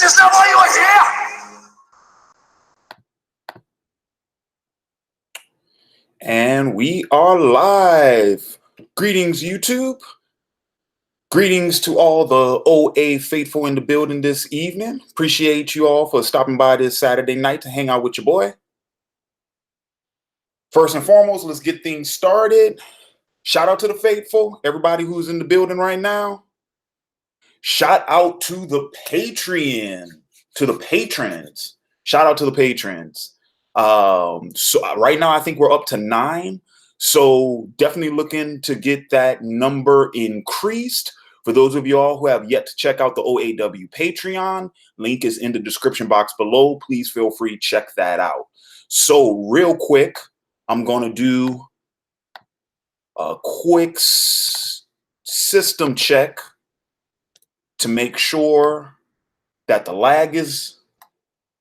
Is that why you are here? And we are live. Greetings, YouTube. Greetings to all the OA faithful in the building this evening. Appreciate you all for stopping by this Saturday night to hang out with your boy. First and foremost, let's get things started. Shout out to the faithful, everybody who's in the building right now. Shout out to the Patreon, to the patrons. Shout out to the patrons. So right now, I think we're up to 9. So definitely looking to get that number increased. For those of y'all who have yet to check out the OAW Patreon, link is in the description box below. Please feel free to check that out. So real quick, I'm going to do a quick system check to make sure that the lag is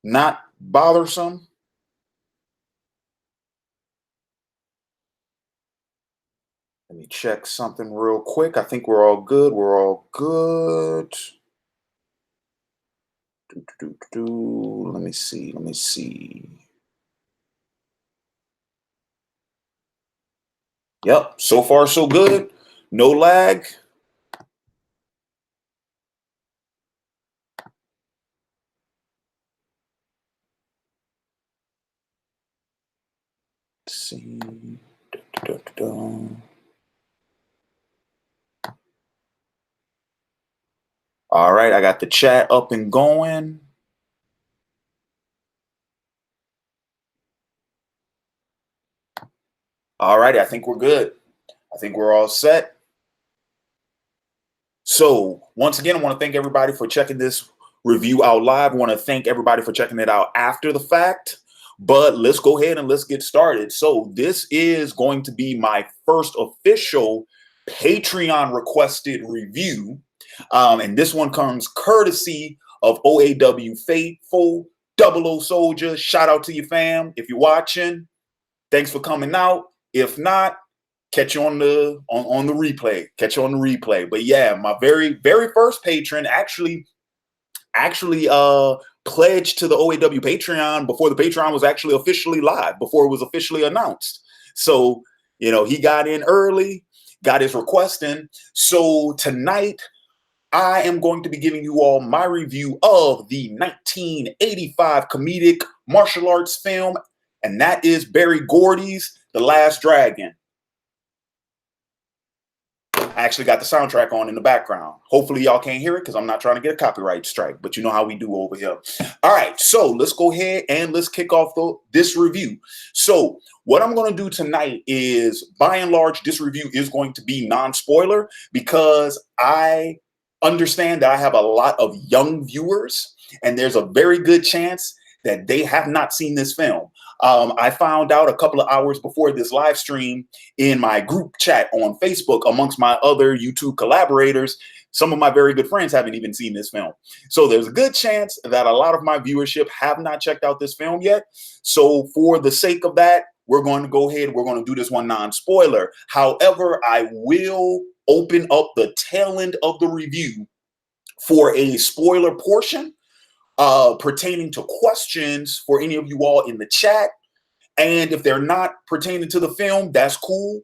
not bothersome. Let me check something real quick. I think we're all good. We're all good. Let me see. Let me see. Yep. So far, so good. No lag. Let's see. All right, I got the chat up and going. All right, I think we're good. I think we're all set. So once again, I want to thank everybody for checking this review out live. I want to thank everybody for checking it out after the fact. But let's go ahead and let's get started. So this is going to be my first official Patreon requested review. And this one comes courtesy of OAW Faithful, 00 Soldier. Shout out to you, fam. If you're watching, thanks for coming out. If not, catch you on the replay. Catch you on the replay. But yeah, my very first patron actually pledged to the OAW Patreon before the Patreon was actually officially live, before it was officially announced. So, you know, he got in early, got his request in. So tonight, I am going to be giving you all my review of the 1985 comedic martial arts film, and that is Berry Gordy's The Last Dragon. I actually got the soundtrack on in the background. Hopefully y'all can't hear it because I'm not trying to get a copyright strike, but you know how we do over here. All right, so let's go ahead and let's kick off this review. So what I'm going to do tonight is, by and large, this review is going to be non-spoiler because I understand that I have a lot of young viewers, and there's a very good chance that they have not seen this film. I found out a couple of hours before this live stream in my group chat on Facebook amongst my other YouTube collaborators. Some of my very good friends haven't even seen this film. So there's a good chance that a lot of my viewership have not checked out this film yet. So for the sake of that, we're going to go ahead. We're going to do this one non-spoiler. However, I will open up the tail end of the review for a spoiler portion pertaining to questions for any of you all in the chat. And if they're not pertaining to the film, that's cool.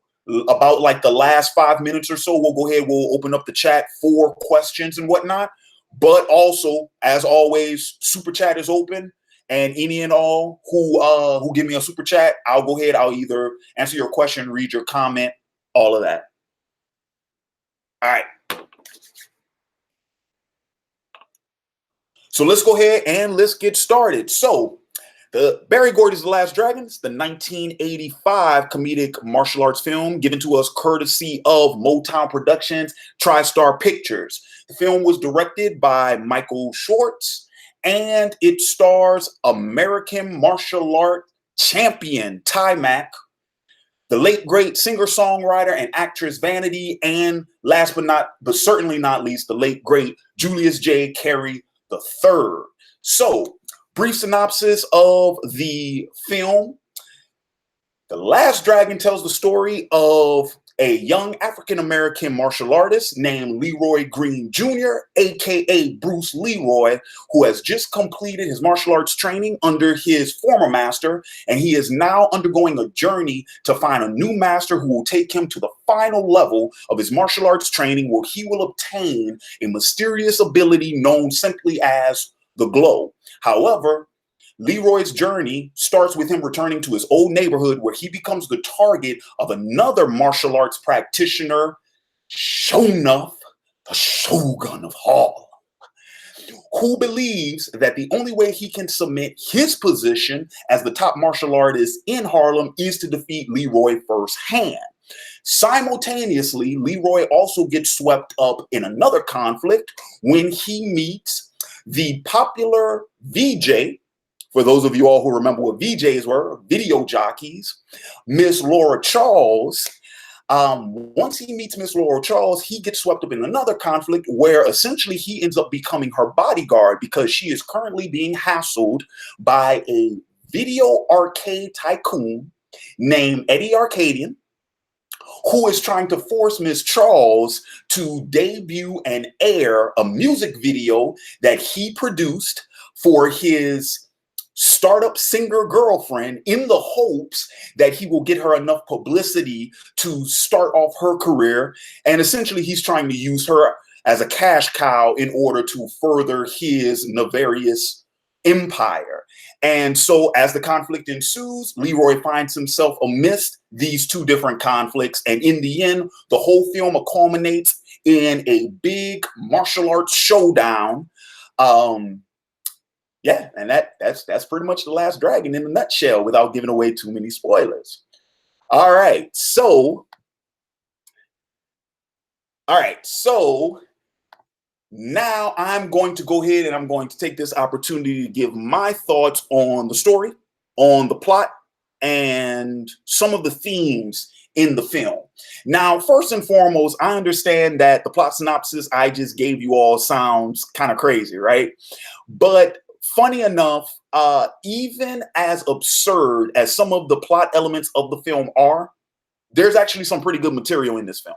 About like the last 5 minutes or so, we'll go ahead, we'll open up the chat for questions and whatnot. But also, as always, super chat is open. And any and all who give me a super chat, I'll go ahead, I'll either answer your question, read your comment, all of that. All right. So let's go ahead and let's get started. So the Berry Gordy's The Last Dragon, the 1985 comedic martial arts film given to us courtesy of Motown Productions, TriStar Pictures. The film was directed by Michael Schwartz, and it stars American martial art champion Taimak, the late great singer-songwriter and actress Vanity, and last but certainly not least, the late great Julius J. the third. So, brief synopsis of the film. The Last Dragon tells the story of a young African-American martial artist named Leroy Green Jr., aka Bruce Leroy, who has just completed his martial arts training under his former master, and he is now undergoing a journey to find a new master who will take him to the final level of his martial arts training, where he will obtain a mysterious ability known simply as the glow. However, Leroy's journey starts with him returning to his old neighborhood, where he becomes the target of another martial arts practitioner, Sho'nuff, the Shogun of Harlem, who believes that the only way he can cement his position as the top martial artist in Harlem is to defeat Leroy firsthand. Simultaneously, Leroy also gets swept up in another conflict when he meets the popular VJ. For those of you all who remember what VJs were, video jockeys, Miss Laura Charles. Once he meets Miss Laura Charles, he gets swept up in another conflict where essentially he ends up becoming her bodyguard because she is currently being hassled by a video arcade tycoon named Eddie Arcadian, who is trying to force Miss Charles to debut and air a music video that he produced for his startup singer girlfriend, in the hopes that he will get her enough publicity to start off her career. And essentially he's trying to use her as a cash cow in order to further his nefarious empire. And so as the conflict ensues, Leroy finds himself amidst these two different conflicts. And in the end, the whole film culminates in a big martial arts showdown. Yeah, and that's pretty much The Last Dragon in a nutshell, without giving away too many spoilers. All right, so now I'm going to go ahead and I'm going to take this opportunity to give my thoughts on the story, on the plot, and some of the themes in the film. Now, first and foremost, I understand that the plot synopsis I just gave you all sounds kind of crazy, right? But funny enough, even as absurd as some of the plot elements of the film are, there's actually some pretty good material in this film.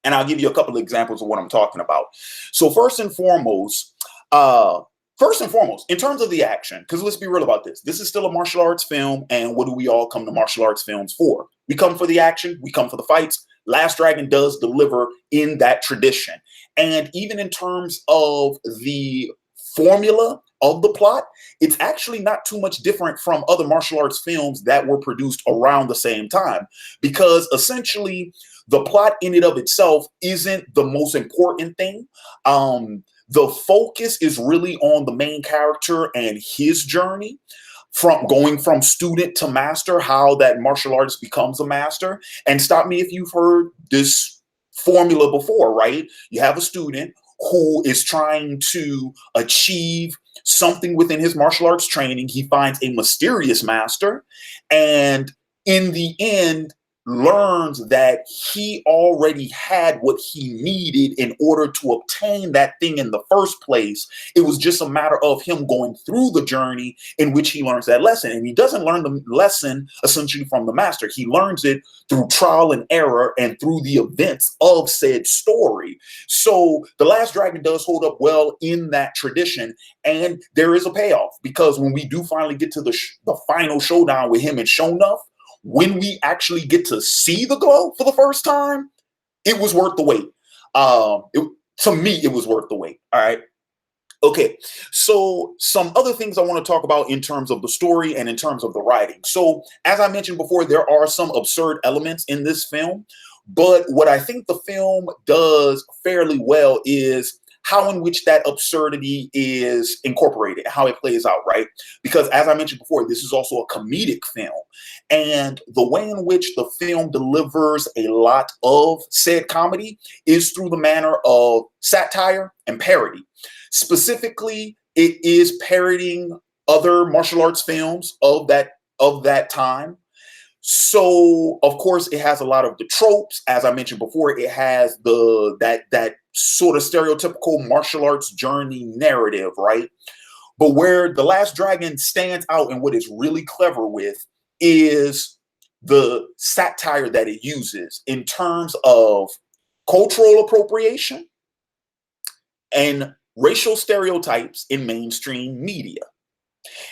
And I'll give you a couple of examples of what I'm talking about. So first and foremost, in terms of the action, because let's be real about this. This is still a martial arts film. And what do we all come to martial arts films for? We come for the action. We come for the fights. Last Dragon does deliver in that tradition. And even in terms of the formula of the plot, it's actually not too much different from other martial arts films that were produced around the same time, because essentially the plot in and of itself isn't the most important thing. The focus is really on the main character and his journey from going from student to master, how that martial artist becomes a master. And stop me if you've heard this formula before, right? You have a student who is trying to achieve something within his martial arts training. He finds a mysterious master, and in the end learns that he already had what he needed in order to obtain that thing in the first place. It was just a matter of him going through the journey in which he learns that lesson. And he doesn't learn the lesson essentially from the master. He learns it through trial and error and through the events of said story. So The Last Dragon does hold up well in that tradition. And there is a payoff, because when we do finally get to the final showdown with him and Sho'nuff, when we actually get to see the glow for the first time, it was worth the wait. To me, it was worth the wait. All right. Okay. So some other things I want to talk about in terms of the story and in terms of the writing. So as I mentioned before, there are some absurd elements in this film, but what I think the film does fairly well is how in which that absurdity is incorporated, how it plays out, right? Because as I mentioned before, this is also a comedic film. And the way in which the film delivers a lot of said comedy is through the manner of satire and parody. Specifically, it is parodying other martial arts films of that time. So, of course, it has a lot of the tropes. As I mentioned before, it has that sort of stereotypical martial arts journey narrative, right? But where The Last Dragon stands out and what it's really clever with is the satire that it uses in terms of cultural appropriation and racial stereotypes in mainstream media.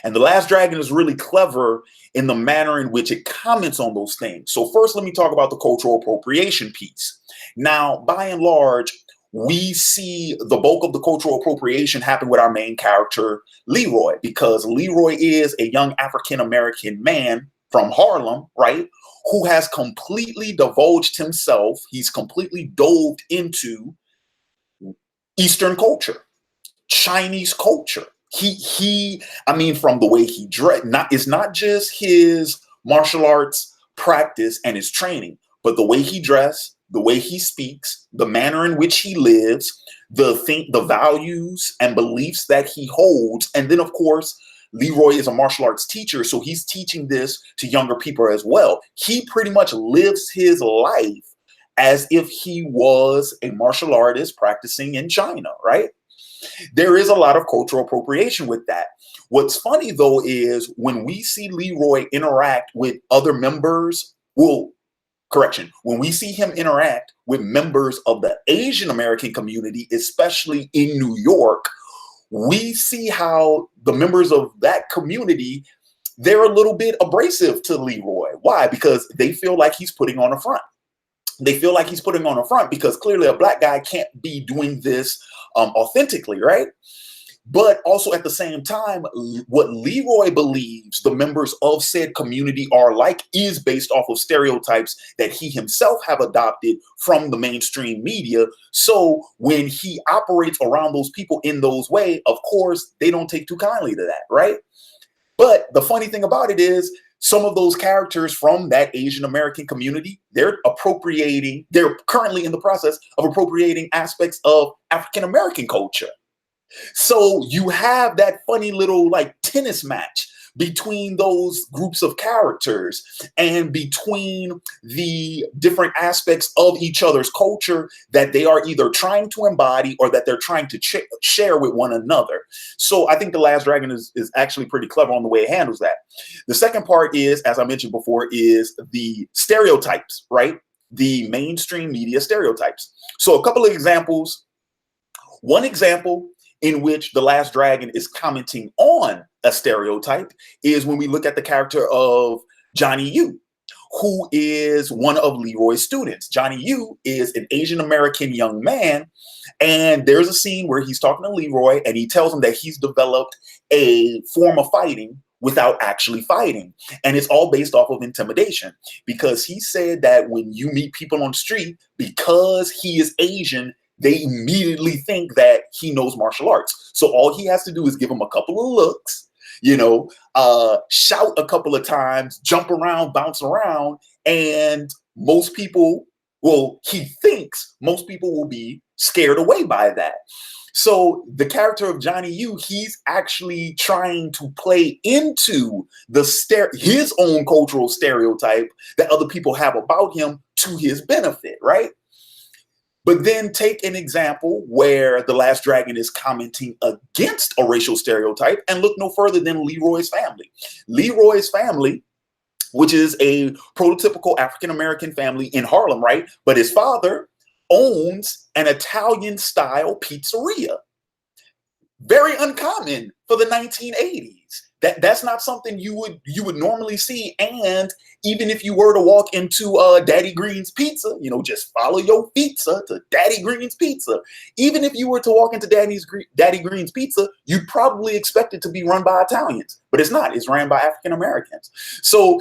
And The Last Dragon is really clever in the manner in which it comments on those things. So first, let me talk about the cultural appropriation piece. Now, by and large, we see the bulk of the cultural appropriation happen with our main character, Leroy, because Leroy is a young African-American man from Harlem, right, who has completely divulged himself. He's completely dove into Eastern culture, Chinese culture. I mean, from the way he dressed, it's not just his martial arts practice and his training, but the way he dressed, the way he speaks, the manner in which he lives, the values and beliefs that he holds. And then, of course, Leroy is a martial arts teacher, so he's teaching this to younger people as well. He pretty much lives his life as if he was a martial artist practicing in China, right? There is a lot of cultural appropriation with that. What's funny, though, is when we see Leroy interact with other members, when we see him interact with members of the Asian American community, especially in New York, we see how the members of that community, they're a little bit abrasive to Leroy. Why? Because they feel like he's putting on a front. They feel like he's putting on a front because clearly a black guy can't be doing this authentically, right? But also at the same time, what Leroy believes the members of said community are like is based off of stereotypes that he himself have adopted from the mainstream media. So when he operates around those people in those ways, of course, they don't take too kindly to that, right? But the funny thing about it is some of those characters from that Asian American community, they're currently in the process of appropriating aspects of African American culture. So you have that funny little like tennis match between those groups of characters and between the different aspects of each other's culture that they are either trying to embody or that they're trying to share with one another. So I think The Last Dragon is actually pretty clever on the way it handles that. The second part is, as I mentioned before, is the stereotypes, right? The mainstream media stereotypes. So a couple of examples. One example in which The Last Dragon is commenting on a stereotype is when we look at the character of Johnny Yu, who is one of Leroy's students. Johnny Yu is an Asian American young man, and there's a scene where he's talking to Leroy and he tells him that he's developed a form of fighting without actually fighting. And it's all based off of intimidation, because he said that when you meet people on the street, because he is Asian, they immediately think that he knows martial arts. So all he has to do is give him a couple of looks, shout a couple of times, jump around, bounce around, and most people, he thinks most people will be scared away by that. So the character of Johnny Yu, he's actually trying to play into his own cultural stereotype that other people have about him to his benefit, right? But then take an example where The Last Dragon is commenting against a racial stereotype and look no further than Leroy's family. Leroy's family, which is a prototypical African-American family in Harlem, right? But his father owns an Italian-style pizzeria. Very uncommon for the 1980s. That's not something you would normally see. And even if you were to walk into Daddy Green's Pizza, just follow your pizza to Daddy Green's Pizza. Even if you were to walk into Daddy Green's Pizza, you'd probably expect it to be run by Italians, but it's not. It's ran by African Americans. So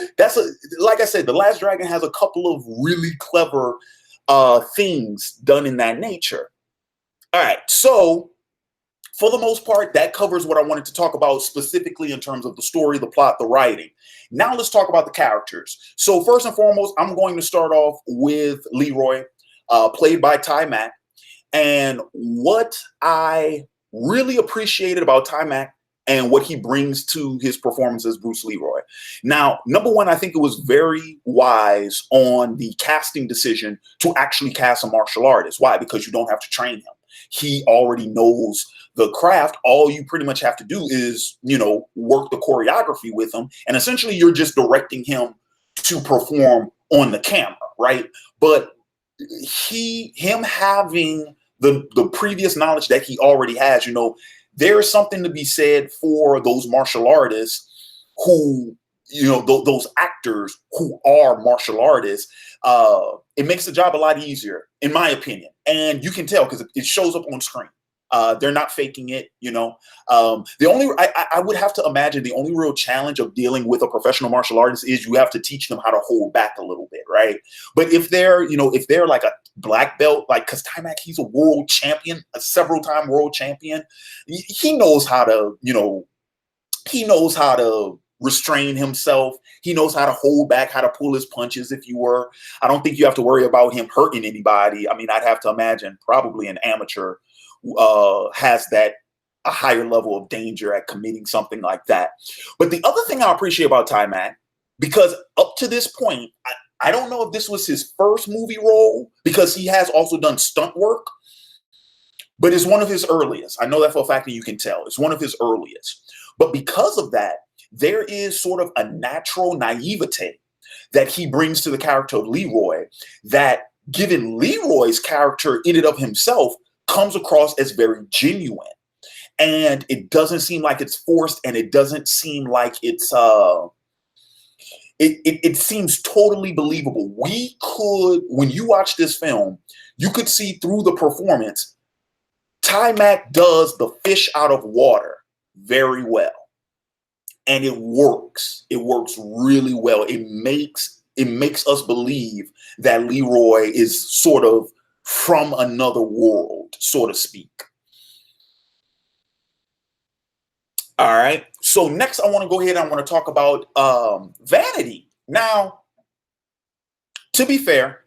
like I said, The Last Dragon has a couple of really clever things done in that nature. All right, so for the most part, that covers what I wanted to talk about specifically in terms of the story, the plot, the writing. Now let's talk about the characters. So first and foremost, I'm going to start off with Leroy, played by Taimak. And what I really appreciated about Taimak and what he brings to his performance as Bruce Leroy. Now, number one, I think it was very wise on the casting decision to actually cast a martial artist. Why? Because you don't have to train him. He already knows the craft. All you pretty much have to do is, work the choreography with him. And essentially you're just directing him to perform on the camera, right? But him having the previous knowledge that he already has, you know, there's something to be said for those martial artists who, you know, those actors who are martial artists. It makes the job a lot easier, in my opinion. And you can tell because it shows up on screen. They're not faking it, you know. I would have to imagine the only real challenge of dealing with a professional martial artist is you have to teach them how to hold back a little bit, right? But if they're, you know, if they're like a black belt, like, because Taimak, he's a world champion, a several-time world champion, he knows how to, you know, he knows how to restrain himself. He knows how to hold back, how to pull his punches, if you were. I don't think you have to worry about him hurting anybody. I mean, I'd have to imagine probably an amateur has that a higher level of danger at committing something like that. But the other thing I appreciate about Taimak, because up to this point, I don't know if this was his first movie role, because he has also done stunt work, but it's one of his earliest. I know that for a fact, and you can tell it's one of his earliest. But because of that, there is sort of a natural naivete that he brings to the character of Leroy that, given Leroy's character in and of himself, comes across as very genuine. And it doesn't seem like it's forced, and it doesn't seem like it's it seems totally believable. We could, when you watch this film, you could see through the performance, Taimak does the fish out of water very well. And it works. It works really well. It makes us believe that Leroy is sort of from another world, so to speak. All right. So next, I want to go ahead and I want to talk about Vanity. Now, to be fair,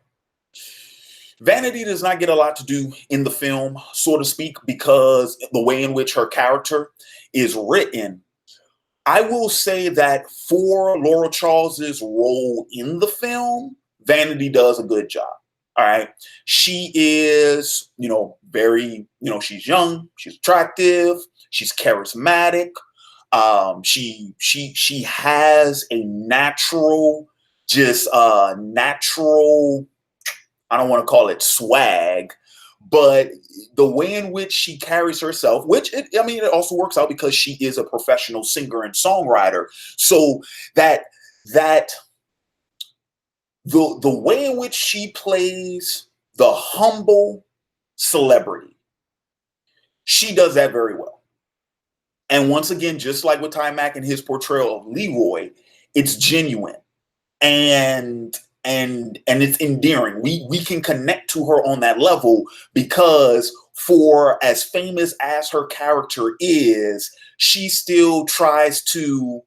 Vanity does not get a lot to do in the film, so to speak, because the way in which her character is written. I will say that for Laura Charles's role in the film, Vanity does a good job. All right. She is, you know, very, you know, she's young, she's attractive, she's charismatic. She has a natural, natural, I don't want to call it swag, but the way in which she carries herself, which it also works out because she is a professional singer and songwriter. So that the way in which she plays the humble celebrity, she does that very well. And once again, just like with Taimak and his portrayal of Leroy, it's genuine and it's endearing. We can connect to her on that level because, for as famous as her character is, she still tries to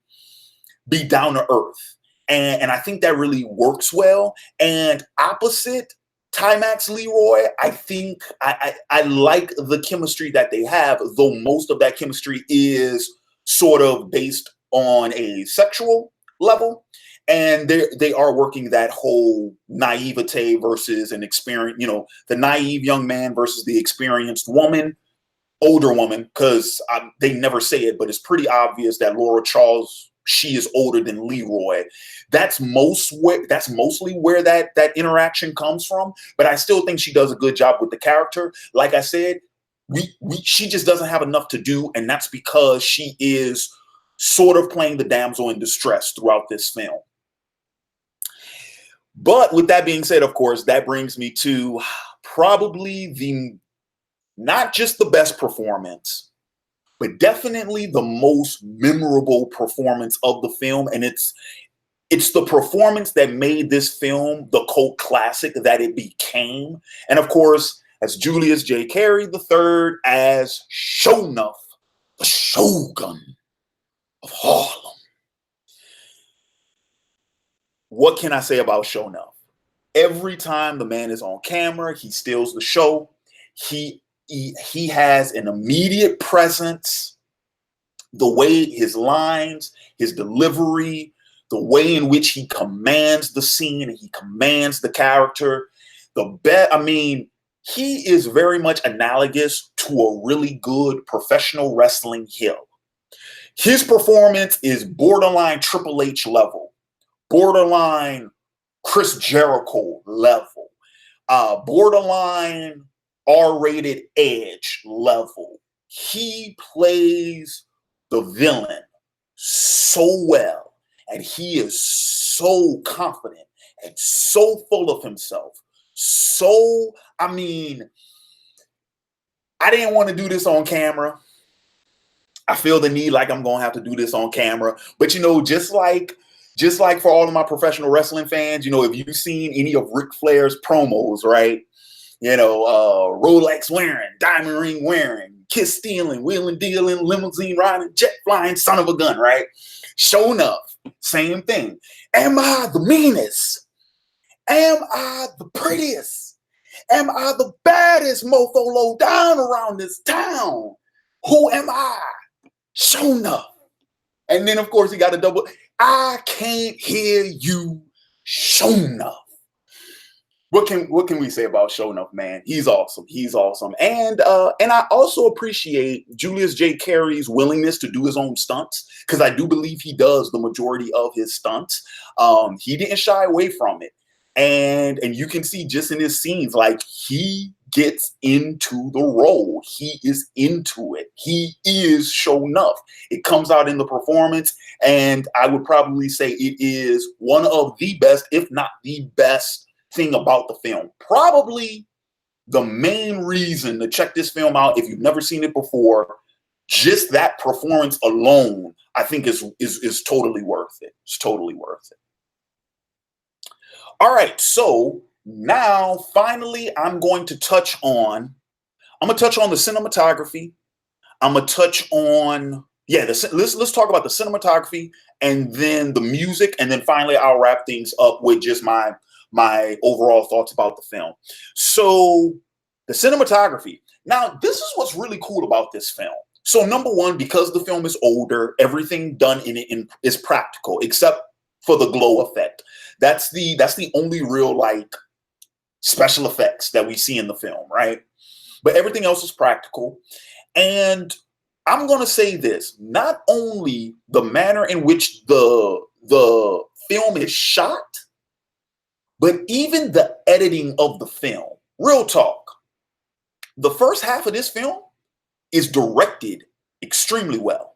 be down to earth. And I think that really works well. And opposite Taimak's Leroy, I think I like the chemistry that they have, though most of that chemistry is sort of based on a sexual level. And they are working that whole naivete versus an experience, you know, the naive young man versus the experienced woman, older woman, because they never say it, but it's pretty obvious that Laura Charles, she is older than Leroy. That's mostly where that interaction comes from. But I still think she does a good job with the character. Like I said, she just doesn't have enough to do, and that's because she is sort of playing the damsel in distress throughout this film. But with that being said, of course, that brings me to probably not just the best performance, but definitely the most memorable performance of the film. And it's the performance that made this film the cult classic that it became. And of course, as Julius J III as Sho'nuff, the Shogun of Harlem. What can I say about Sho'nuff? Every time the man is on camera, he steals the show. He has an immediate presence. The way his lines, his delivery, the way in which he commands the scene and he commands the character. He is very much analogous to a really good professional wrestling heel. His performance is borderline Triple H level. borderline Chris Jericho level, borderline R-rated Edge level. He plays the villain so well, and he is so confident and so full of himself. So, I mean, I didn't want to do this on camera. I feel the need like I'm going to have to do this on camera. But, you know, just like for all of my professional wrestling fans, you know, if you've seen any of Ric Flair's promos, right? You know, Rolex wearing, diamond ring wearing, kiss stealing, wheeling dealing, limousine riding, jet flying, son of a gun, right? Sho'nuff, same thing. Am I the meanest? Am I the prettiest? Am I the baddest mofo low down around this town? Who am I? Sho'nuff. And then, of course, he got a double. I can't hear you, Sho'nuff. What can we say about Sho'nuff, man? He's awesome. He's awesome. And I also appreciate Julius J. Carey's willingness to do his own stunts, because I do believe he does the majority of his stunts. He didn't shy away from it. And you can see just in his scenes, like, he gets into the role. He is into it. He is Sho'nuff. It comes out in the performance, and I would probably say it is one of the best, if not the best, thing about the film. Probably the main reason to check this film out if you've never seen it before. Just that performance alone, I think, is totally worth it. It's totally worth it. All right, so now finally I'm going to touch on the cinematography. I'm gonna touch on let's talk about the cinematography and then the music, and then finally I'll wrap things up with just my overall thoughts about the film. So the cinematography. Now, this is what's really cool about this film. So number one, because the film is older, everything done in it is practical, except for the glow effect. That's the only real, like, special effects that we see in the film, right? But everything else is practical. And I'm going to say this, not only the manner in which the film is shot, but even the editing of the film. Real talk. The first half of this film is directed extremely well.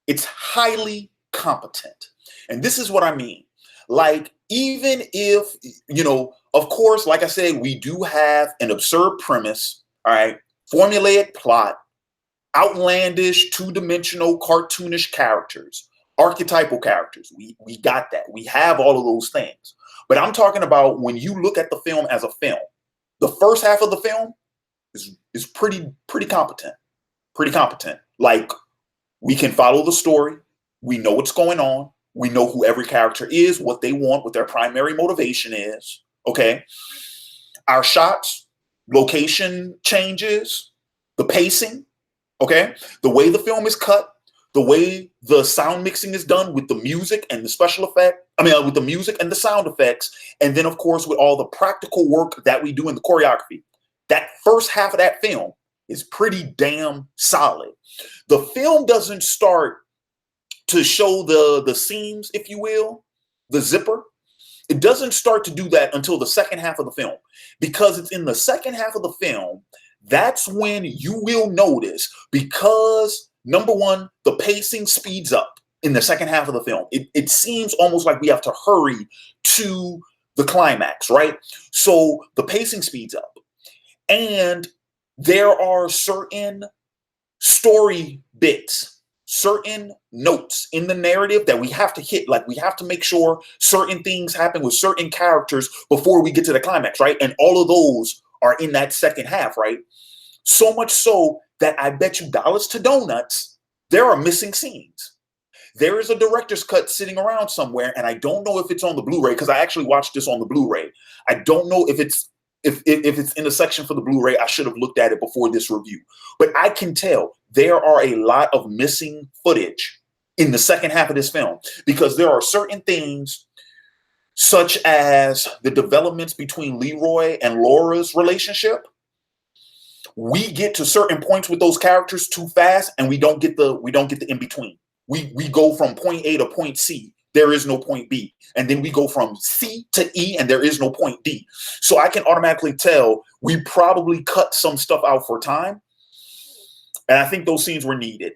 It's highly competent. And this is what I mean. Like, even if, you know, of course, like I said, we do have an absurd premise, all right, formulaic plot, outlandish, two-dimensional, cartoonish characters, archetypal characters. We got that. We have all of those things. But I'm talking about when you look at the film as a film, the first half of the film is pretty competent. Pretty competent. Like, we can follow the story. We know what's going on. We know who every character is, what they want, what their primary motivation is. Okay. Our shots, location changes, the pacing. Okay. The way the film is cut, the way the sound mixing is done with the music and the special effect. With the music and the sound effects. And then, of course, with all the practical work that we do in the choreography. That first half of that film is pretty damn solid. The film doesn't start to show the seams, if you will, the zipper. It doesn't start to do that until the second half of the film, because it's in the second half of the film that's when you will notice, because number one, the pacing speeds up in the second half of the film. It seems almost like we have to hurry to the climax, right? So the pacing speeds up, and there are certain story bits, certain notes in the narrative that we have to hit. Like, we have to make sure certain things happen with certain characters before we get to the climax, right? And all of those are in that second half, right? So much so that I bet you dollars to donuts, there are missing scenes. There is a director's cut sitting around somewhere, and I don't know if it's on the Blu-ray, because I actually watched this on the Blu-ray. I don't know if it's in the section for the Blu-ray. I should have looked at it before this review. But I can tell there are a lot of missing footage in the second half of this film, because there are certain things, such as the developments between Leroy and Laura's relationship. We get to certain points with those characters too fast, and we don't get the in between. We go from point A to point C there is no point B. And then we go from C to E, and there is no point D. So I can automatically tell we probably cut some stuff out for time. And I think those scenes were needed.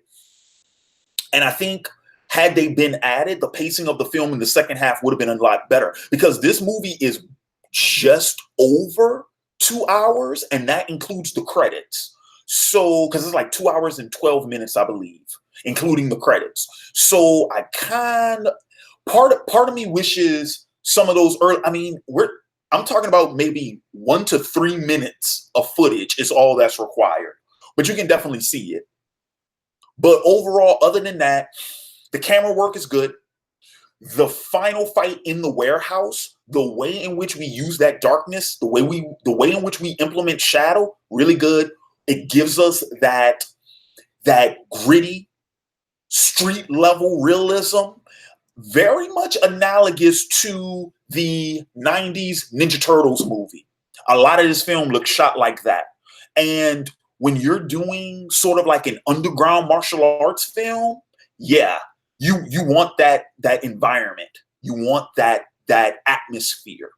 And I think had they been added, the pacing of the film in the second half would have been a lot better, because this movie is just over 2 hours, and that includes the credits. So, because it's like 2 hours and 12 minutes, I believe, including the credits. So I part of me wishes some of those early, I mean, I'm talking about maybe 1 to 3 minutes of footage is all that's required, but you can definitely see it. But overall, other than that, the camera work is good. The final fight in the warehouse, the way in which we use that darkness, the way in which we implement shadow, really good. It gives us that gritty street level realism, very much analogous to the 90s Ninja Turtles movie. A lot of this film looks shot like that. And when you're doing sort of like an underground martial arts film, yeah, you want that environment. You want that atmosphere.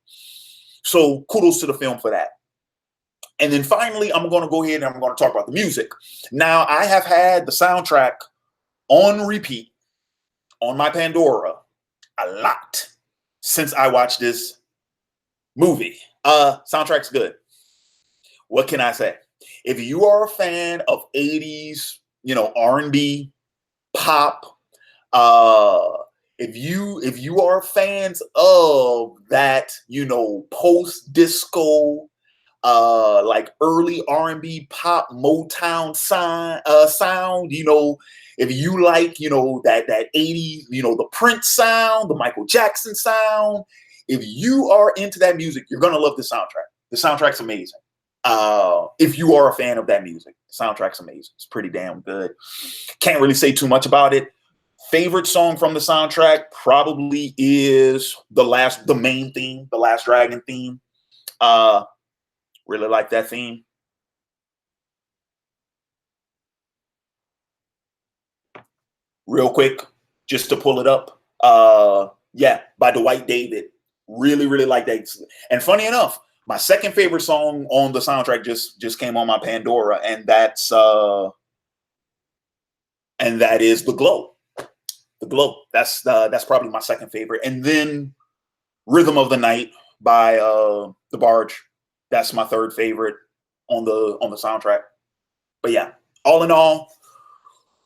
So kudos to the film for that. And then finally, I'm going to go ahead and I'm going to talk about the music. Now, I have had the soundtrack on repeat on my Pandora a lot since I watched this movie. Soundtrack's good. What can I say? If you are a fan of 80s, R&B, pop, if you are fans of that, post-disco, like early R&B pop Motown sound, if you like, that 80s, the Prince sound, the Michael Jackson sound, if you are into that music, you're going to love the soundtrack. The soundtrack's amazing. If you are a fan of that music, the soundtrack's amazing. It's pretty damn good. Can't really say too much about it. Favorite song from the soundtrack probably is the main theme, the Last Dragon theme. Really like that theme. Real quick, just to pull it up. Yeah, by Dwight David. Really, really like that. And funny enough, my second favorite song on the soundtrack just came on my Pandora, and that is The Glow. The Glow. That's probably my second favorite. And then Rhythm of the Night by The Barge. That's my third favorite on the soundtrack. But yeah, all in all,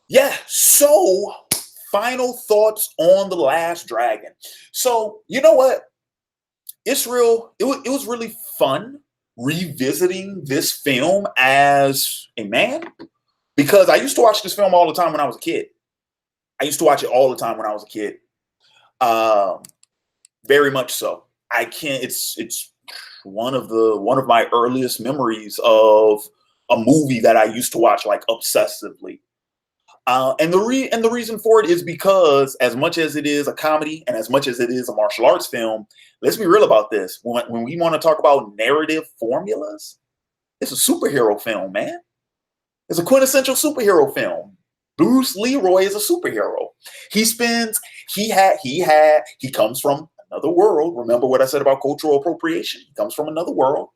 yeah. So final thoughts on The Last Dragon. So you know what? It was really fun revisiting this film as a man, because I used to watch this film all the time when I was a kid. I used to watch it all the time when I was a kid. Very much so. It's one of my earliest memories of a movie that I used to watch like obsessively. And the reason for it is because as much as it is a comedy and as much as it is a martial arts film, let's be real about this. When we want to talk about narrative formulas, it's a superhero film, man. It's a quintessential superhero film. Bruce Leroy is a superhero. He comes from another world. Remember what I said about cultural appropriation? He comes from another world.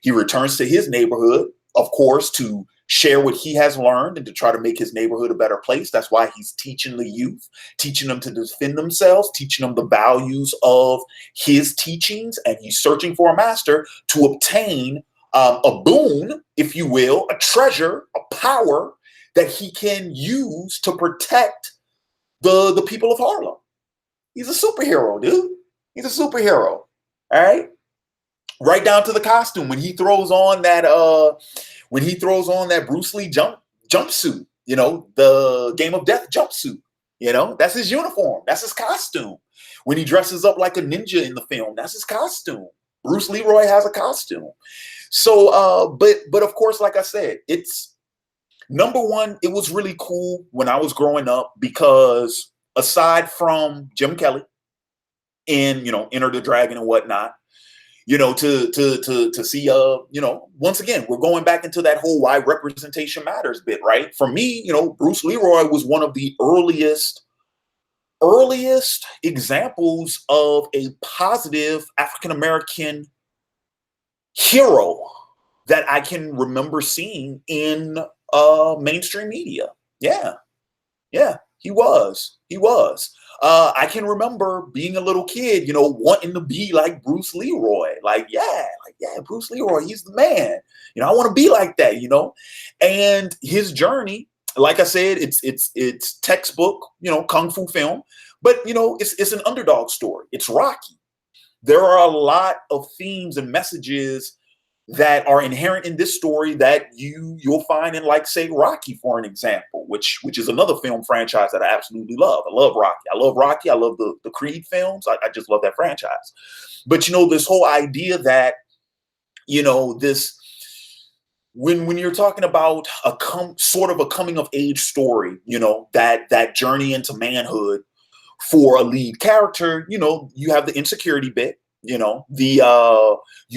He returns to his neighborhood, of course, to share what he has learned and to try to make his neighborhood a better place. That's why he's teaching the youth, teaching them to defend themselves, teaching them the values of his teachings. And he's searching for a master to obtain a boon, if you will, a treasure, a power that he can use to protect the people of Harlem. He's a superhero, dude. He's a superhero. All right. Right down to the costume when he throws on that Bruce Lee jumpsuit, the Game of Death jumpsuit, that's his uniform. That's his costume. When he dresses up like a ninja in the film, that's his costume. Bruce Leroy has a costume. So, but of course, like I said, it's number one. It was really cool when I was growing up because aside from Jim Kelly in, Enter the Dragon and whatnot, to see, once again, we're going back into that whole why representation matters bit, right? For me, Bruce Leroy was one of the earliest earliest examples of a positive African American hero that I can remember seeing in mainstream media. Yeah, yeah, he was. He was. I can remember being a little kid, wanting to be like Bruce Leroy. Like, Bruce Leroy, he's the man. I want to be like that, And his journey, like I said, it's textbook, kung fu film, but it's an underdog story. It's Rocky. There are a lot of themes and messages that are inherent in this story that you'll find in, like, say, Rocky, for an example, which is another film franchise that I absolutely love. I love Rocky. I love Rocky. I love the Creed films. I just love that franchise. But this whole idea that this, when you're talking about sort of a coming of age story, that journey into manhood for a lead character, you have the insecurity bit. You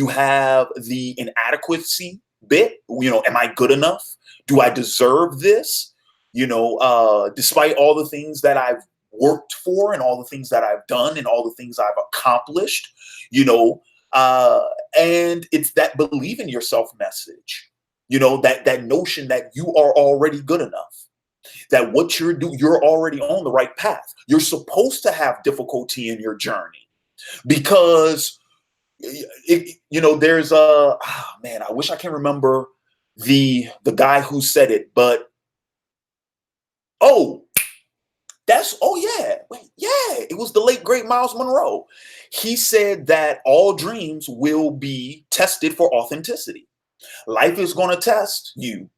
have the inadequacy bit. Am I good enough? Do I deserve this? Despite all the things that I've worked for and all the things that I've done and all the things I've accomplished, and it's that believe in yourself message, that notion that you are already good enough, that what you're already on the right path. You're supposed to have difficulty in your journey. Because there's man, I wish I can remember the guy who said it, but it was the late great Miles Monroe. He said that all dreams will be tested for authenticity. Life is going to test you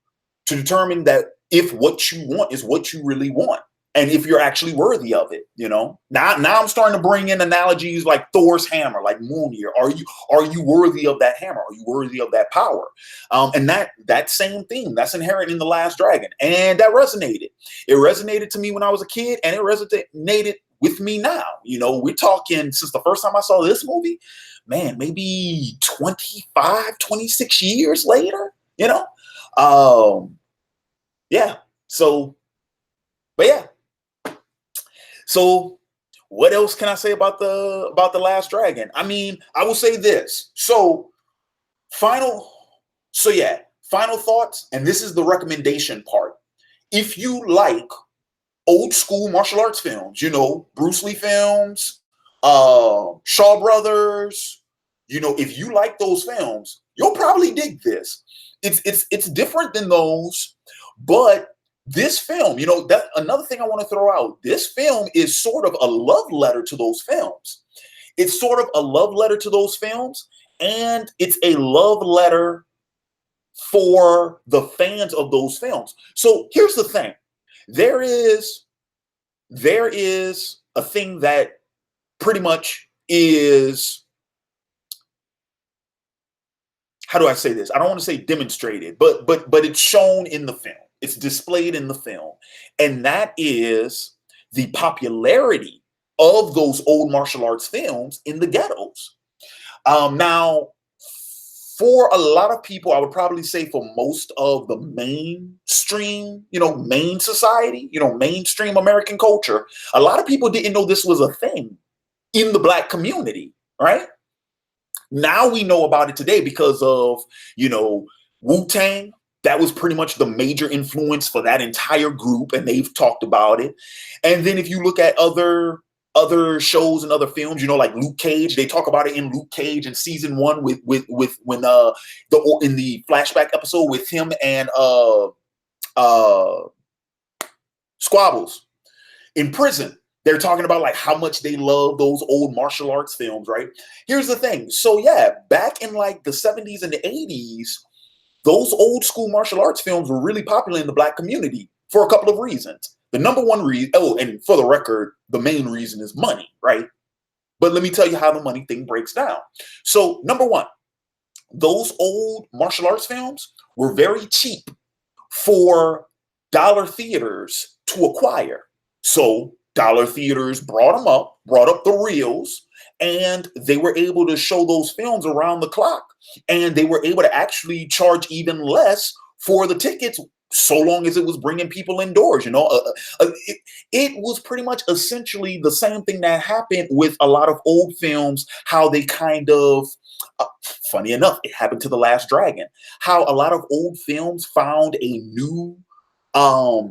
to determine that if what you want is what you really want. And if you're actually worthy of it, Now I'm starting to bring in analogies like Thor's hammer, like Mjolnir. Are you worthy of that hammer? Are you worthy of that power? And that same thing, that's inherent in The Last Dragon. And that resonated. It resonated to me when I was a kid, and it resonated with me now. We're talking since the first time I saw this movie, man, maybe 25, 26 years later, Yeah. So, but yeah. So what else can I say about the Last Dragon? I mean, I will say this. Final thoughts, and this is the recommendation part. If you like old school martial arts films, Bruce Lee films, Shaw Brothers, if you like those films, you'll probably dig this. It's different than those, but this film, that another thing I want to throw out. This film is sort of a love letter to those films. It's sort of a love letter to those films, and it's a love letter for the fans of those films. So here's the thing. There is a thing that pretty much is, how do I say this? I don't want to say demonstrated, but it's shown in the film. It's displayed in the film. And that is the popularity of those old martial arts films in the ghettos. Now, for a lot of people, I would probably say for most of the mainstream, main society, mainstream American culture, a lot of people didn't know this was a thing in the Black community, right? Now we know about it today because of, Wu-Tang. That was pretty much the major influence for that entire group, and they've talked about it. And then if you look at other shows and other films, like Luke Cage, they talk about it in Luke Cage in season 1 with when in the flashback episode with him and Squabbles in prison. They're talking about like how much they love those old martial arts films, right? Here's the thing. So yeah, back in like the 70s and the 80s, those old school martial arts films were really popular in the Black community for a couple of reasons. The number one reason, and for the record, the main reason is money, right? But let me tell you how the money thing breaks down. So number one, those old martial arts films were very cheap for dollar theaters to acquire. So dollar theaters brought up the reels, and they were able to show those films around the clock. And they were able to actually charge even less for the tickets so long as it was bringing people indoors, it was pretty much essentially the same thing that happened with a lot of old films, how they kind of, funny enough, it happened to The Last Dragon, how a lot of old films found a new,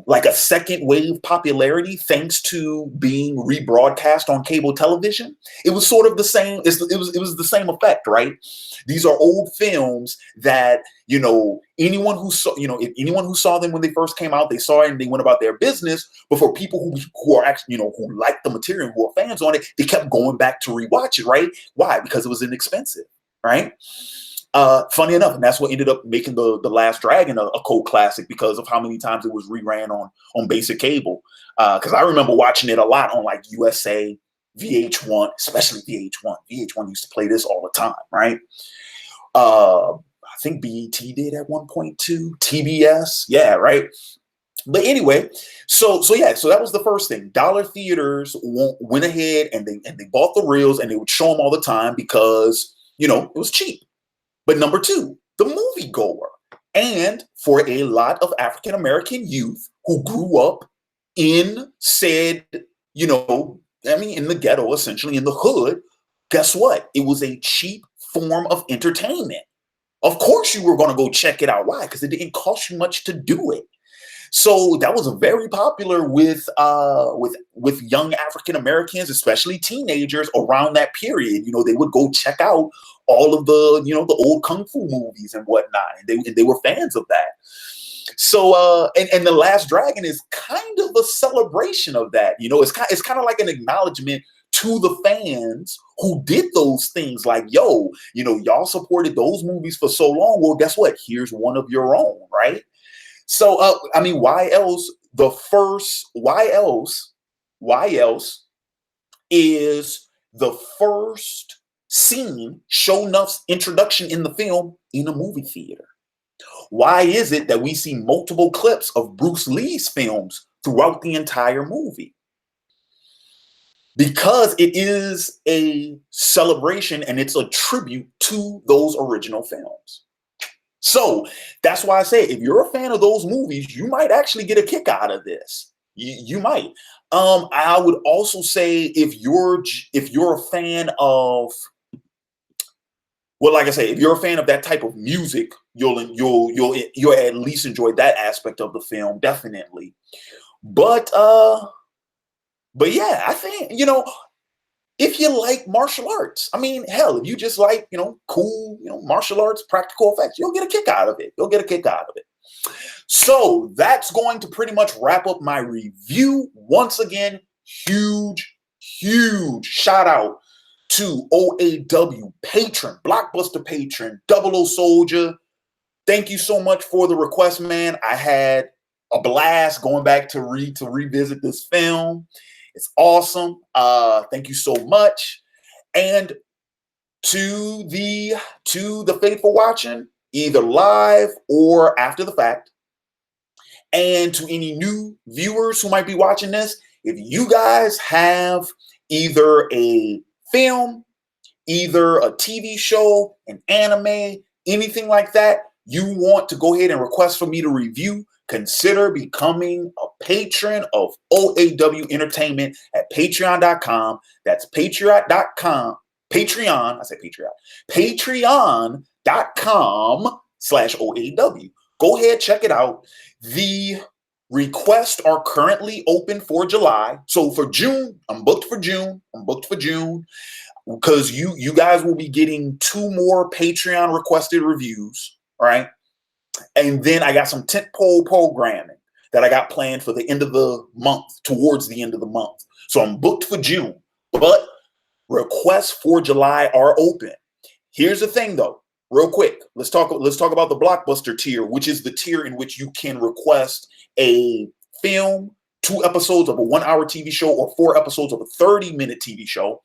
like a second wave popularity thanks to being rebroadcast on cable television. It was sort of the same. It was the same effect, right? These are old films that, anyone who saw, if anyone who saw them when they first came out, they saw it and they went about their business. But for people who are actually, who like the material, who are fans on it, they kept going back to rewatch it, right? Why? Because it was inexpensive, right? Funny enough, and that's what ended up making the Last Dragon a cult classic, because of how many times it was reran on basic cable. Because I remember watching it a lot on like USA, VH1, especially VH1. VH1 used to play this all the time, right? I think BET did at one point too. TBS, yeah, right. But anyway, so that was the first thing. Dollar theaters went ahead and they bought the reels and they would show them all the time because it was cheap. But number two, the moviegoer. And for a lot of African American youth who grew up in said, in the ghetto, essentially in the hood, guess what? It was a cheap form of entertainment. Of course you were going to go check it out. Why? Because it didn't cost you much to do it. So that was very popular with young African Americans, especially teenagers around that period. They would go check out all of the the old kung fu movies and whatnot, and they were fans of that. So and The Last Dragon is kind of a celebration of that. It's kind of like an acknowledgement to the fans who did those things. Like, yo, y'all supported those movies for so long. Well, guess what? Here's one of your own, right? So, why else? Why else is the first scene, Sho'nuff's introduction in the film, in a movie theater? Why is it that we see multiple clips of Bruce Lee's films throughout the entire movie? Because it is a celebration and it's a tribute to those original films. So that's why I say, if you're a fan of those movies, you might actually get a kick out of this. You might. I would also say if you're a fan of, well, like I say, if you're a fan of that type of music, you'll at least enjoy that aspect of the film, definitely. But yeah, I think if you like martial arts, hell, if you just like, cool, martial arts, practical effects, you'll get a kick out of it. So that's going to pretty much wrap up my review. Once again, huge shout out to OAW patron, Blockbuster patron, 00 Soldier. Thank you so much for the request, man. I had a blast going back to revisit this film. It's awesome. Thank you so much. And to the faithful watching, either live or after the fact, and to any new viewers who might be watching this, if you guys have either a film, either a TV show, an anime, anything like that, you want to go ahead and request for me to review, consider becoming a patron of OAW Entertainment at patreon.com. That's patreon.com. Patreon, I say Patreon. Patreon.com/OAW. Go ahead, check it out. The requests are currently open for July. So for June, I'm booked for June. Because you guys will be getting 2 more Patreon requested reviews, right? And then I got some tentpole programming that I got planned for the end of the month, towards the end of the month. So I'm booked for June, but requests for July are open. Here's the thing though, real quick. Let's talk about the Blockbuster tier, which is the tier in which you can request a film, 2 episodes of a 1-hour TV show, or 4 episodes of a 30-minute TV show.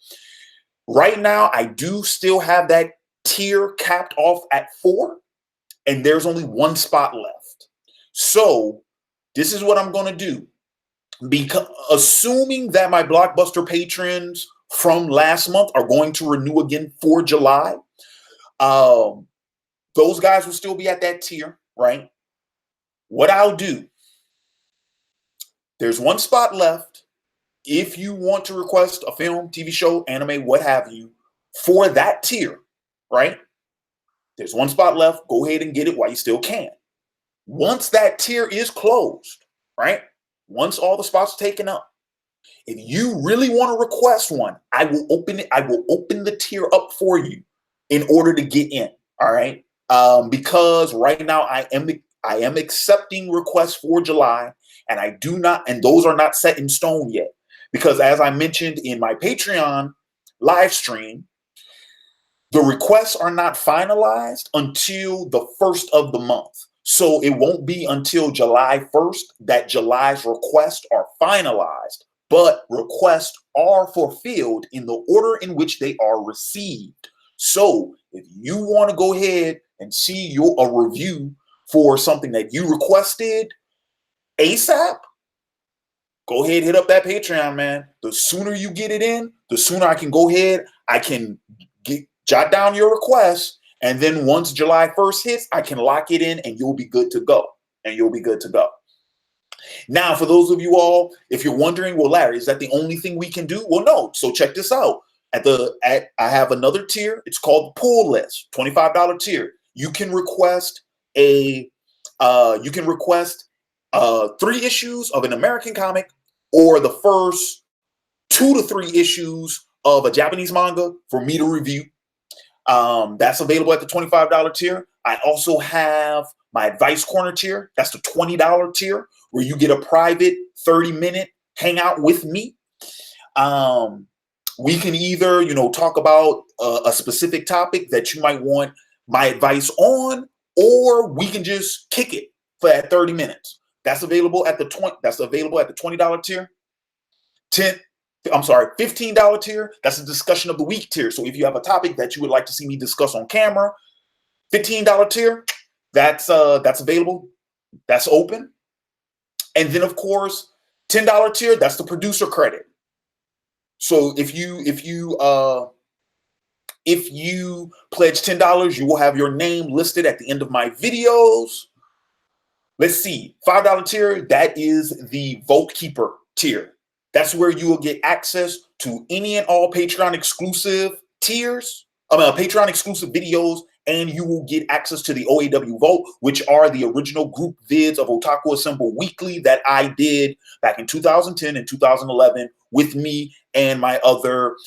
Right now, I do still have that tier capped off at 4. And there's only 1 spot left. So this is what I'm going to do. Because assuming that my Blockbuster patrons from last month are going to renew again for July, those guys will still be at that tier, right? what I'll do, there's one spot left. If you want to request a film, TV show, anime, what have you, for that tier, right? There's one spot left. Go ahead and get it while you still can. Once that tier is closed, right? Once all the spots are taken up, if you really want to request one, I will open it. I will open the tier up for you in order to get in. All right. Because right now I am accepting requests for July, and I do not, and those are not set in stone yet. Because as I mentioned in my Patreon live stream, the requests are not finalized until the first of the month. So it won't be until July 1st that July's requests are finalized, but requests are fulfilled in the order in which they are received. So if you want to go ahead and see a review for something that you requested ASAP, go ahead, hit up that Patreon, man. The sooner you get it in, the sooner I can go ahead, I can jot down your request. And then once July 1st hits, I can lock it in and you'll be good to go. Now, for those of you all, if you're wondering, well, Larry, is that the only thing we can do? Well, no. So check this out. I have another tier. It's called the pool list, $25 tier. You can request 3 issues of an American comic or the first 2 to 3 issues of a Japanese manga for me to review. That's available at the $25 tier. I also have my advice corner tier. That's the $20 tier where you get a private 30-minute hangout with me. We can either, talk about a specific topic that you might want my advice on, or we can just kick it for that 30 minutes. That's available at the $20 tier. $15 tier. That's the discussion of the week tier. So if you have a topic that you would like to see me discuss on camera, $15 tier, that's available. That's open. And then of course, $10 tier, that's the producer credit. So if you pledge $10, you will have your name listed at the end of my videos. Let's see, $5 tier, that is the Vote Keeper tier. That's where you will get access to any and all Patreon exclusive tiers, Patreon exclusive videos, and you will get access to the OAW Vote, which are the original group vids of Otaku Assemble Weekly that I did back in 2010 and 2011 with me and my other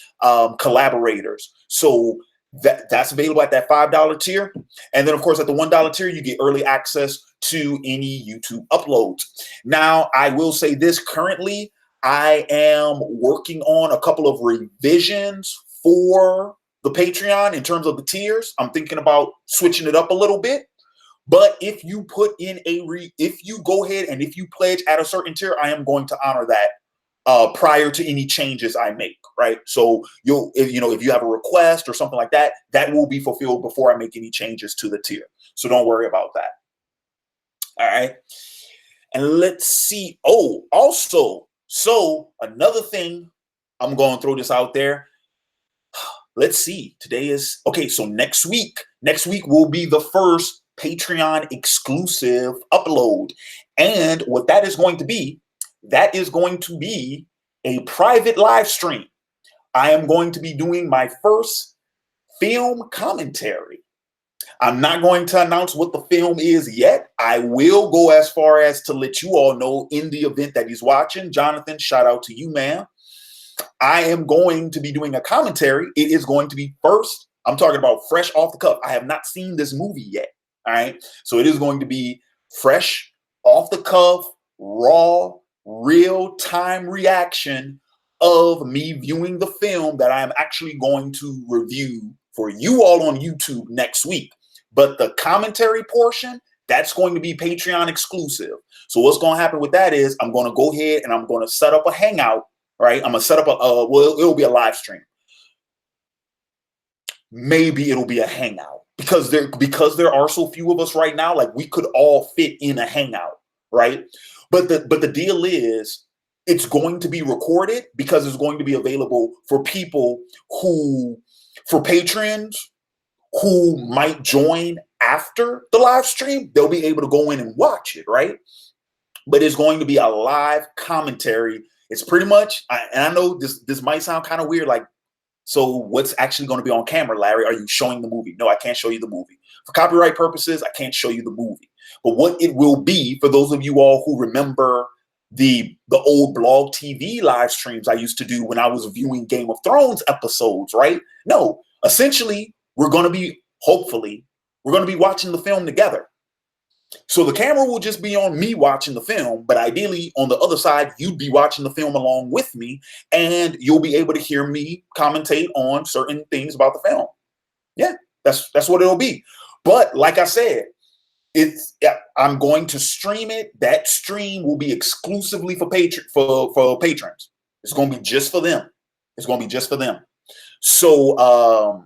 collaborators. So that's available at that $5 tier. And then, of course, at the $1 tier, you get early access to any YouTube uploads. Now, I will say this, currently, I am working on a couple of revisions for the Patreon in terms of the tiers. I'm thinking about switching it up a little bit. But if you put in if you go ahead and if you pledge at a certain tier, I am going to honor that prior to any changes I make, right? So if you have a request or something like that, that will be fulfilled before I make any changes to the tier. So don't worry about that. All right. And let's see. Oh, also, so another thing, I'm going to throw this out there. Let's see. Today is, okay, so next week will be the first Patreon exclusive upload. And what that is going to be a private live stream. I am going to be doing my first film commentary. I'm not going to announce what the film is yet. I will go as far as to let you all know in the event that he's watching. Jonathan, shout out to you, man. I am going to be doing a commentary. It is going to be first, I'm talking about fresh off the cuff. I have not seen this movie yet. All right. So it is going to be fresh off the cuff, raw, real time reaction of me viewing the film that I am actually going to review for you all on YouTube next week. But the commentary portion, that's going to be Patreon exclusive. So what's going to happen with that is I'm going to go ahead and I'm going to set up a hangout, right? I'm going to set up it'll be a live stream. Maybe it'll be a hangout because there are so few of us right now, like we could all fit in a hangout, right? But the deal is it's going to be recorded because it's going to be available for people for patrons who might join after the live stream, they'll be able to go in and watch it, right? But it's going to be a live commentary. It's pretty much, and I know this might sound kind of weird, like, so what's actually going to be on camera, Larry? Are you showing the movie? No, I can't show you the movie. For copyright purposes, I can't show you the movie. But what it will be, for those of you all who remember the old blog TV live streams I used to do when I was viewing Game of Thrones episodes, right? No, essentially, hopefully, we're going to be watching the film together. So the camera will just be on me watching the film, but ideally on the other side, you'd be watching the film along with me, and you'll be able to hear me commentate on certain things about the film. Yeah, that's what it'll be. But like I said, I'm going to stream it. That stream will be exclusively for patrons. It's going to be just for them. It's going to be just for them. So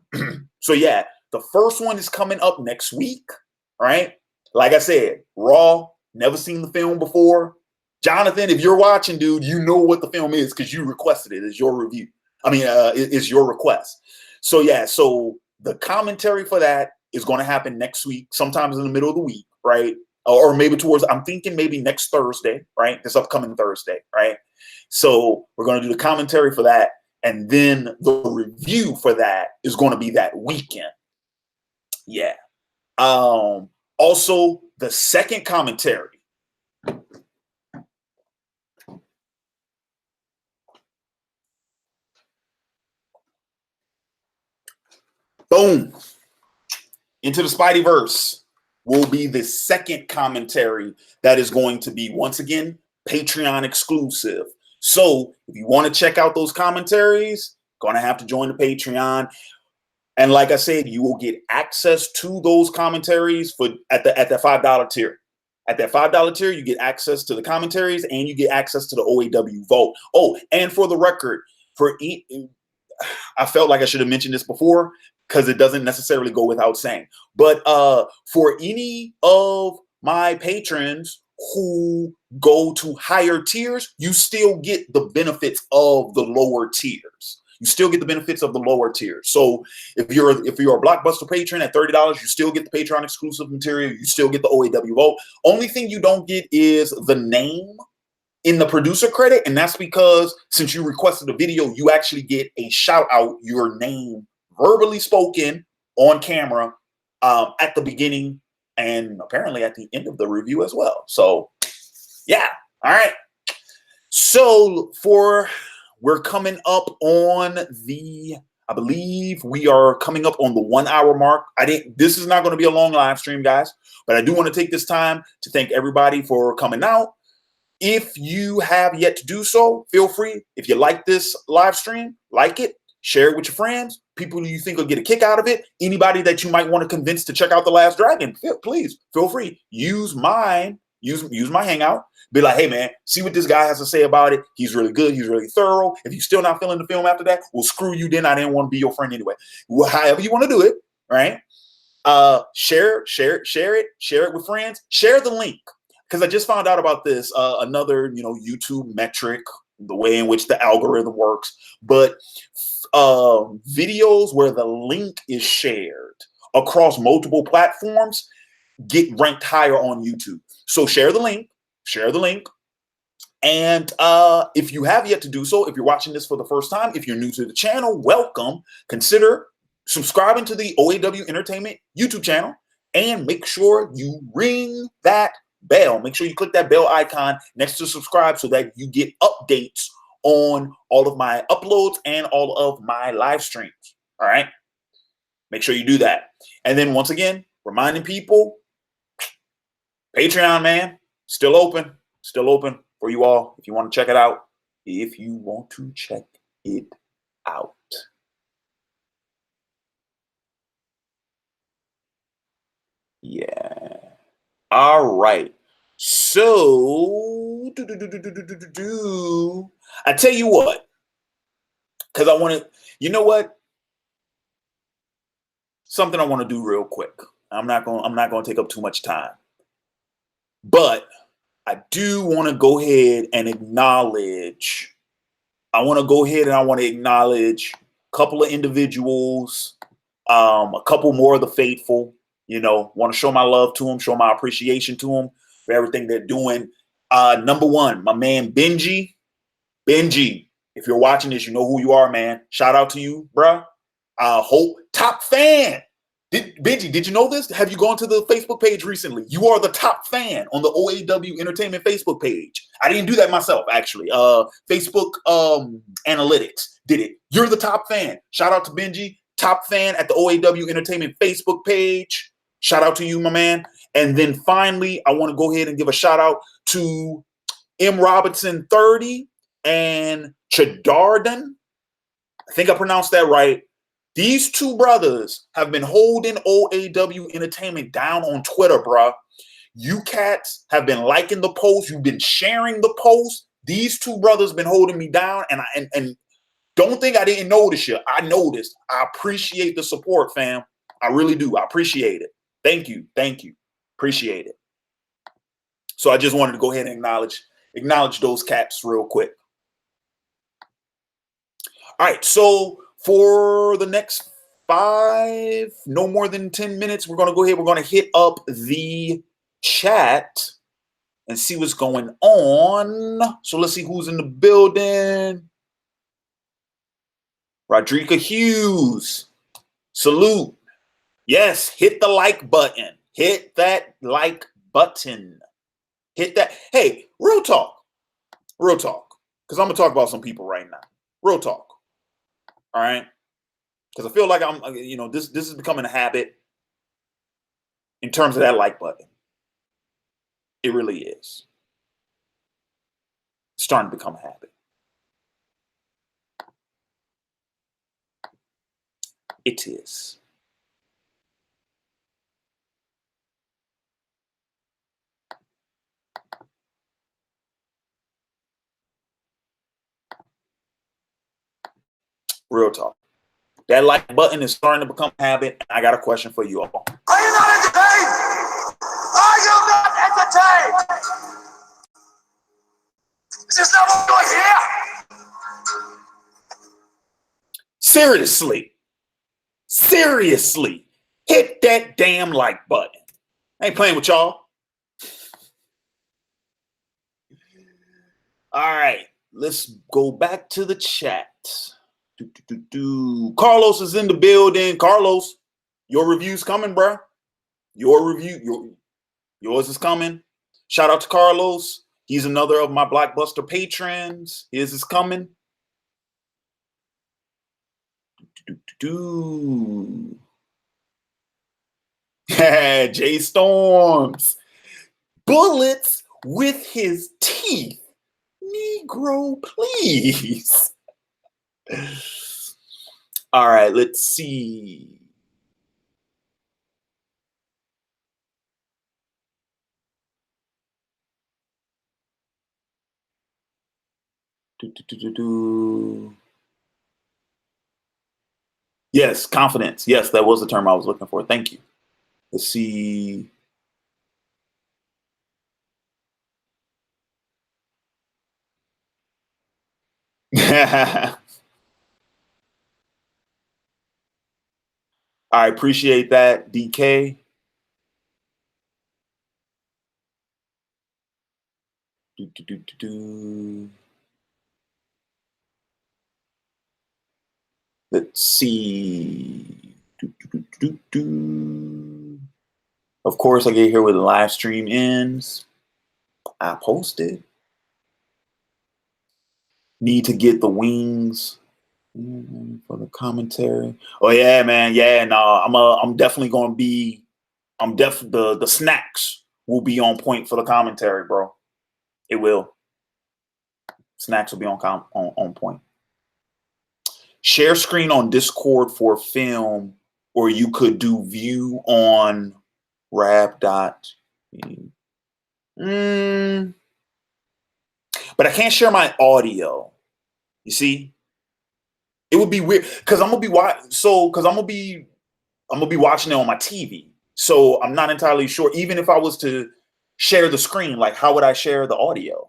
so yeah, the first one is coming up next week, right? Like I said, raw, never seen the film before. Jonathan, if you're watching, dude, you know what the film is because you requested it. It's your review. I mean, it's your request. So yeah, so the commentary for that is going to happen next week, sometimes in the middle of the week, right? Or maybe I'm thinking maybe next Thursday, right? This upcoming Thursday, right? So we're going to do the commentary for that. And then the review for that is going to be that weekend. Yeah. Also, the second commentary. Boom. Into the Spideyverse will be the second commentary that is going to be, once again, Patreon exclusive. So if you want to check out those commentaries, going to have to join the Patreon. And like I said, you will get access to those commentaries at that $5 tier. At that $5 tier, you get access to the commentaries and you get access to the OAW vote. Oh, and for the record, I felt like I should have mentioned this before because it doesn't necessarily go without saying. But for any of my patrons who go to higher tiers, you still get the benefits of the lower tiers. You still get the benefits of the lower tiers. So if you're a Blockbuster patron at $30, you still get the Patreon exclusive material. You still get the OAW vote. Only thing you don't get is the name in the producer credit, and that's because since you requested a video, you actually get a shout out, your name verbally spoken on camera at the beginning and apparently at the end of the review as well. So yeah, all right. So we're coming up on I believe we are coming up on the 1 hour mark. This is not going to be a long live stream, guys, but I do want to take this time to thank everybody for coming out. If you have yet to do so, feel free. If you like this live stream, like it, share it with your friends, people you think will get a kick out of it. Anybody that you might want to convince to check out The Last Dragon, please feel free. Use my Hangout. Be like, hey, man, see what this guy has to say about it. He's really good. He's really thorough. If you're still not feeling the film after that, well, screw you then. I didn't want to be your friend anyway. Well, however you want to do it, right? Share it with friends. Share the link. Because I just found out about this, another, YouTube metric, the way in which the algorithm works. But videos where the link is shared across multiple platforms get ranked higher on YouTube. So share the link. And if you have yet to do so, if you're watching this for the first time, if you're new to the channel, welcome. Consider subscribing to the OAW Entertainment YouTube channel and make sure you ring that bell. Make sure you click that bell icon next to subscribe so that you get updates on all of my uploads and all of my live streams. All right. Make sure you do that. And then once again, reminding people, Patreon, man, still open for you all. If you want to check it out, Yeah. All right. So, I tell you what, because I want to, you know what? Something I want to do real quick. I'm not going to take up too much time. But I do want to go ahead and acknowledge. I want to acknowledge a couple of individuals, a couple more of the faithful. You know, want to show my love to them, show my appreciation to them for everything they're doing. Number one, my man Benji. Benji, if you're watching this, you know who you are, man. Shout out to you, bruh. Hope, top fan. Benji, did you know this? Have you gone to the Facebook page recently? You are the top fan on the OAW Entertainment Facebook page. I didn't do that myself, actually. Facebook Analytics did it. You're the top fan. Shout out to Benji, top fan at the OAW Entertainment Facebook page. Shout out to you, my man. And then finally, I want to go ahead and give a shout out to M. Robinson 30 and Chadardan. I think I pronounced that right. These two brothers have been holding OAW Entertainment down on Twitter, bruh. You cats have been liking the post. You've been sharing the post. These two brothers been holding me down, and don't think I didn't notice you. I noticed. I appreciate the support, fam. I really do. I appreciate it. Thank you. Thank you. Appreciate it. So I just wanted to go ahead and acknowledge those cats real quick. All right, so for the next no more than 10 minutes, we're going to go ahead. We're going to hit up the chat and see what's going on. So let's see who's in the building. Rodrika Hughes. Salute. Yes, hit the like button. Hit that like button. Hit that. Hey, real talk. Real talk. Because I'm going to talk about some people right now. Real talk. All right, because I feel like this is becoming a habit in terms of that like button. It really is. It's starting to become a habit. It is. Real talk. That like button is starting to become a habit. I got a question for you all. Are you not entertained? Are you not entertained? Is this not what you're here? Seriously, hit that damn like button. I ain't playing with y'all. All right, let's go back to the chat. Carlos is in the building. Carlos, your review's coming, bro. Yours is coming. Shout out to Carlos. He's another of my Blockbuster patrons. His is coming. Jay Storms. Bullets with his teeth. Negro, please. All right, let's see. Yes, confidence. Yes, that was the term I was looking for. Thank you. Let's see. I appreciate that, DK. Let's see. Of course, I get here where the live stream ends. I posted. Need to get the wings for the commentary. Oh yeah, man. Yeah, no, I'm definitely gonna be. The snacks will be on point for the commentary, bro. It will. Snacks will be on point. Share screen on Discord for film, or you could do view on rap.me. But I can't share my audio. You see, it would be weird because I'm gonna be watching it on my TV. So I'm not entirely sure. Even if I was to share the screen, like how would I share the audio?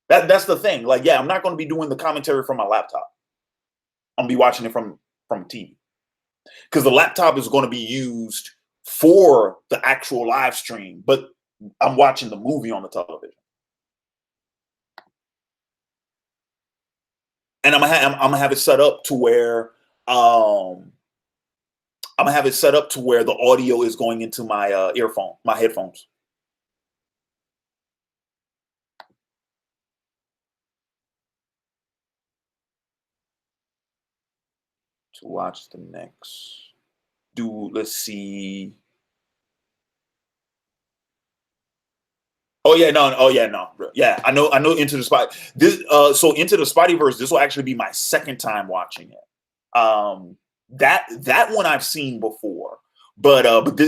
That's the thing. Like, yeah, I'm not going to be doing the commentary from my laptop. I'm gonna be watching it from TV because the laptop is going to be used for the actual live stream, but I'm watching the movie on the television. And I'm gonna have it set up to where I'm gonna have it set up to where the audio is going into my my headphones. To watch the next. Let's see. Oh yeah, no. Oh yeah, no. Yeah, I know. Into the Spot. This so Into the Spideyverse. This will actually be my second time watching it. That one I've seen before, but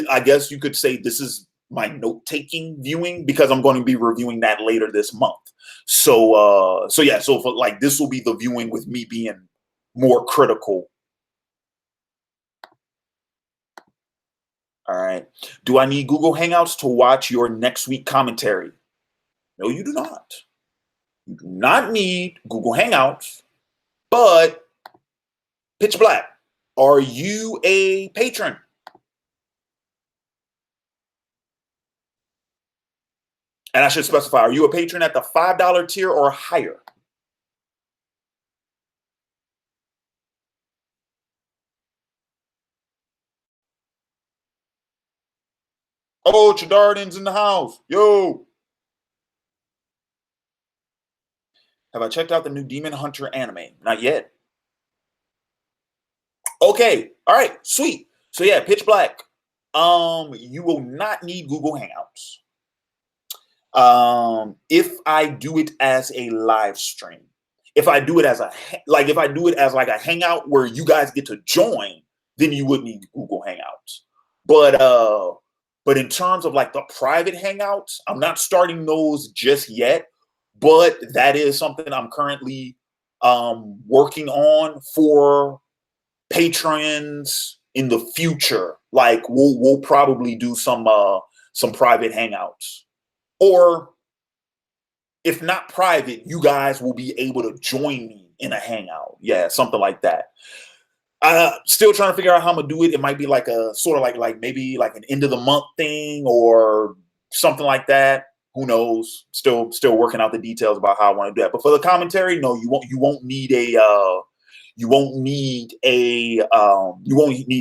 I guess you could say this is my note-taking viewing because I'm going to be reviewing that later this month. So yeah, so for, like, this will be the viewing with me being more critical. All right. Do I need Google Hangouts to watch your next week commentary? No, you do not. You do not need Google Hangouts, but Pitch Black, are you a patron? And I should specify, are you a patron at the $5 tier or higher? Oh, Chadarden's in the house. Yo. Have I checked out the new Demon Hunter anime? Not yet. Okay. All right. Sweet. So yeah, Pitch Black. You will not need Google Hangouts. If I do it as a live stream, if I do it as like a hangout where you guys get to join, then you would need Google Hangouts. But in terms of like the private hangouts, I'm not starting those just yet. But that is something I'm currently working on for patrons in the future. Like we'll probably do some private hangouts. Or if not private, you guys will be able to join me in a hangout. Yeah, something like that. Still trying to figure out how I'm gonna do it. It might be like a sort of like maybe like an end of the month thing or something like that. Who knows? Still working out the details about how I want to do that. But for the commentary, no, you won't need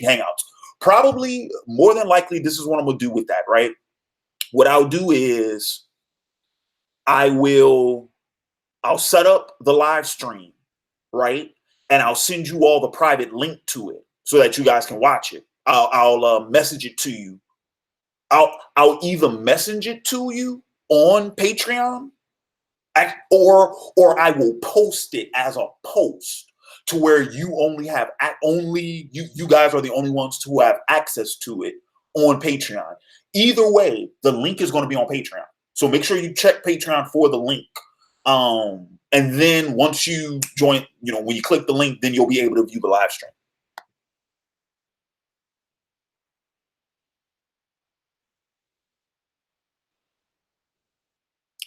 hangouts. Probably more than likely, this is what I'm gonna do with that, right? What I'll do is I'll set up the live stream, right? And I'll send you all the private link to it so that you guys can watch it. I'll message it to you. I'll either message it to you on Patreon, or I will post it as a post to where you you guys are the only ones who have access to it on Patreon. Either way, the link is going to be on Patreon. So make sure you check Patreon for the link. And then once you join, when you click the link, then you'll be able to view the live stream.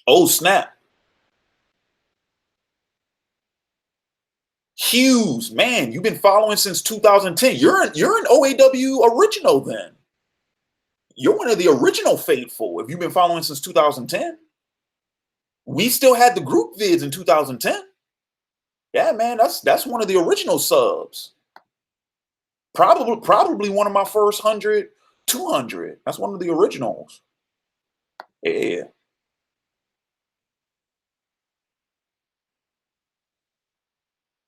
Oh, snap. Hughes, man, you've been following since 2010. You're an OAW original then. You're one of the original faithful if you've been following since 2010. We still had the group vids in 2010. Yeah, man, that's one of the original subs. Probably one of my first 100, 200. That's one of the originals. Yeah.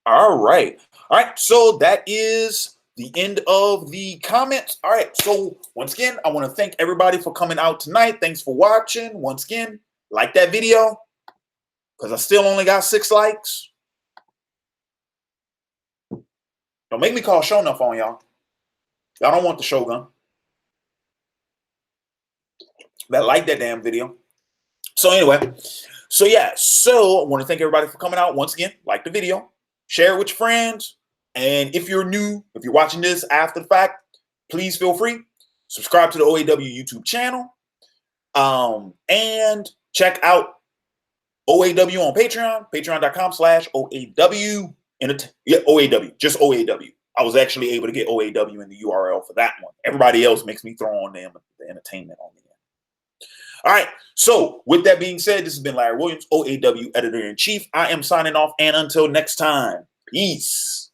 All right. So that is the end of the comments. All right. So once again, I want to thank everybody for coming out tonight. Thanks for watching. Once again, like that video because I still only got 6 likes. Don't make me call Sho'nuff on y'all. Y'all don't want the Shogun. That like that damn video. So anyway, so yeah. So I want to thank everybody for coming out. Once again, like the video, share it with your friends. And if you're new, if you're watching this after the fact, please feel free. Subscribe to the OAW YouTube channel. And check out OAW on Patreon, patreon.com/OAW. OAW, just OAW. I was actually able to get OAW in the URL for that one. Everybody else makes me throw on them the entertainment on the end. All right. So with that being said, this has been Larry Williams, OAW Editor-in-Chief. I am signing off, and until next time, peace.